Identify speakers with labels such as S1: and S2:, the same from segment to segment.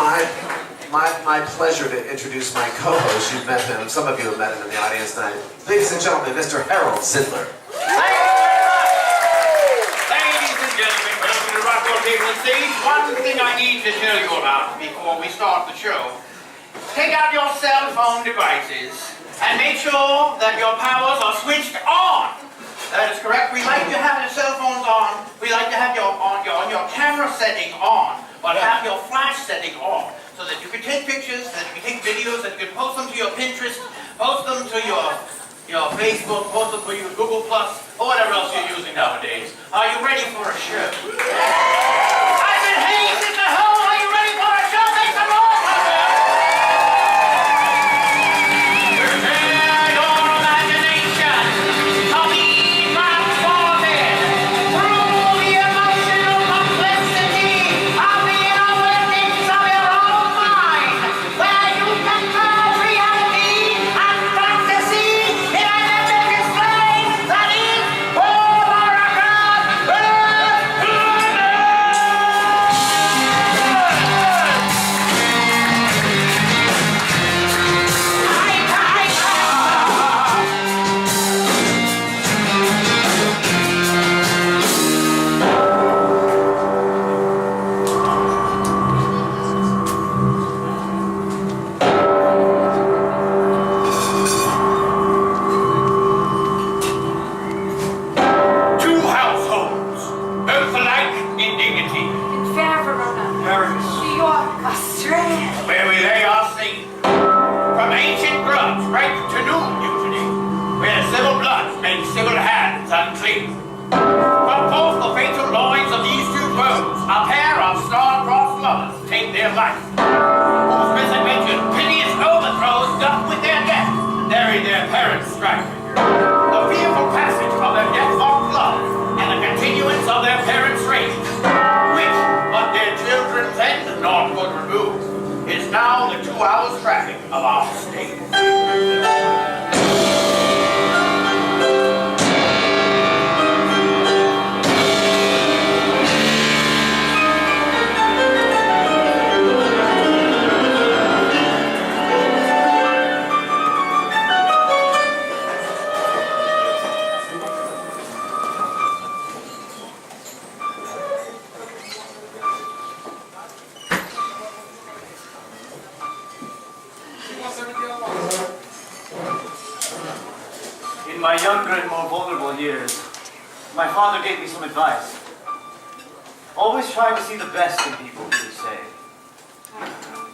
S1: my pleasure to introduce my co-host. You've met him. Some of you have met him in the audience tonight. Ladies and gentlemen, Mr. Harold Zidler.
S2: Thank you very much. Ladies and gentlemen, welcome to the Rockwell Hogeland stage. One thing I need to tell you about before we start the show. Take out your cell phone devices and make sure that your powers are switched on. That is correct. We like to have your cell phones on. We like to have your camera setting on, but have your flash setting off, so that you can take pictures, that you can take videos, that you can post them to your Pinterest, post them to your Facebook, post them to your Google Plus, or whatever else you're using nowadays. Are you ready for a show? I said, hey, Sister Ho, are you ready for a show? Make some noise!
S3: In my younger and more vulnerable years, my father gave me some advice. Always try to see the best in people, he would say.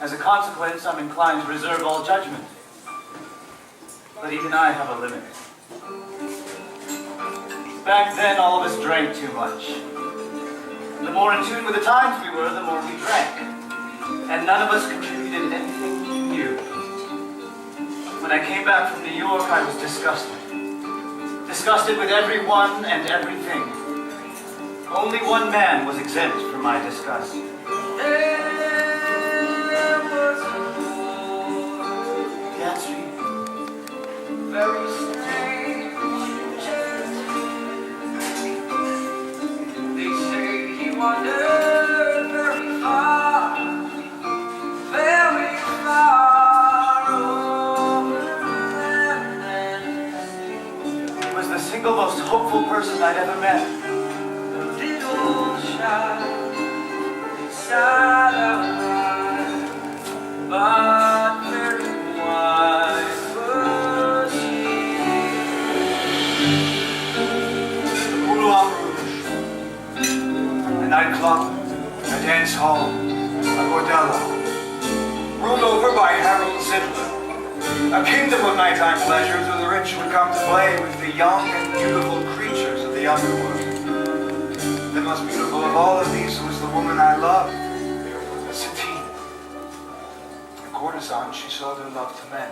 S3: As a consequence, I'm inclined to reserve all judgment. But even I have a limit. Back then, all of us drank too much. The more in tune with the times we were, the more we drank. And none of us contributed anything new. When I came back from New York, I was disgusted. Disgusted with everyone and everything. Only one man was exempt from my disgust. Gatsby.
S4: Very strange. They say he wandered very far over land.
S3: He was the single most hopeful person I'd ever met.
S4: The little child inside our heart, but very wise was he.
S5: The Moulin Rouge, a nightclub, a dance hall, a bordello, ruled over by Harold Zidler, a kingdom of nighttime pleasures where the rich would come to play with the young and beautiful creatures of the underworld. The most beautiful of all of these was the woman I loved, Satine. A courtesan, she sold her love to men.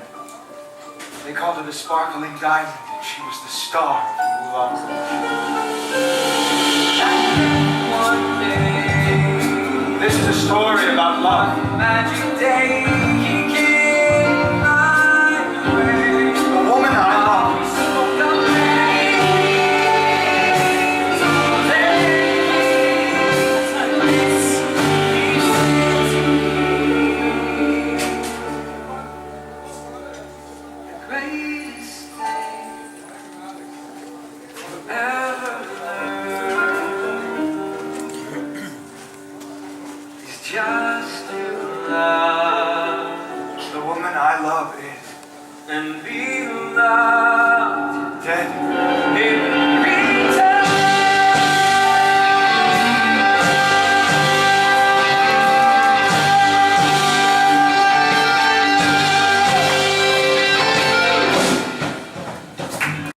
S5: They called her the sparkling diamond, and she was the star of the Moulin Rouge.
S4: One day,
S5: This is a story about love.
S4: magic day, he came my way.
S5: The woman I love.
S4: We spoke of names, of days, and this he said to me. ever learn is just to love
S5: The woman I love is
S4: and be loved
S5: dead.
S4: in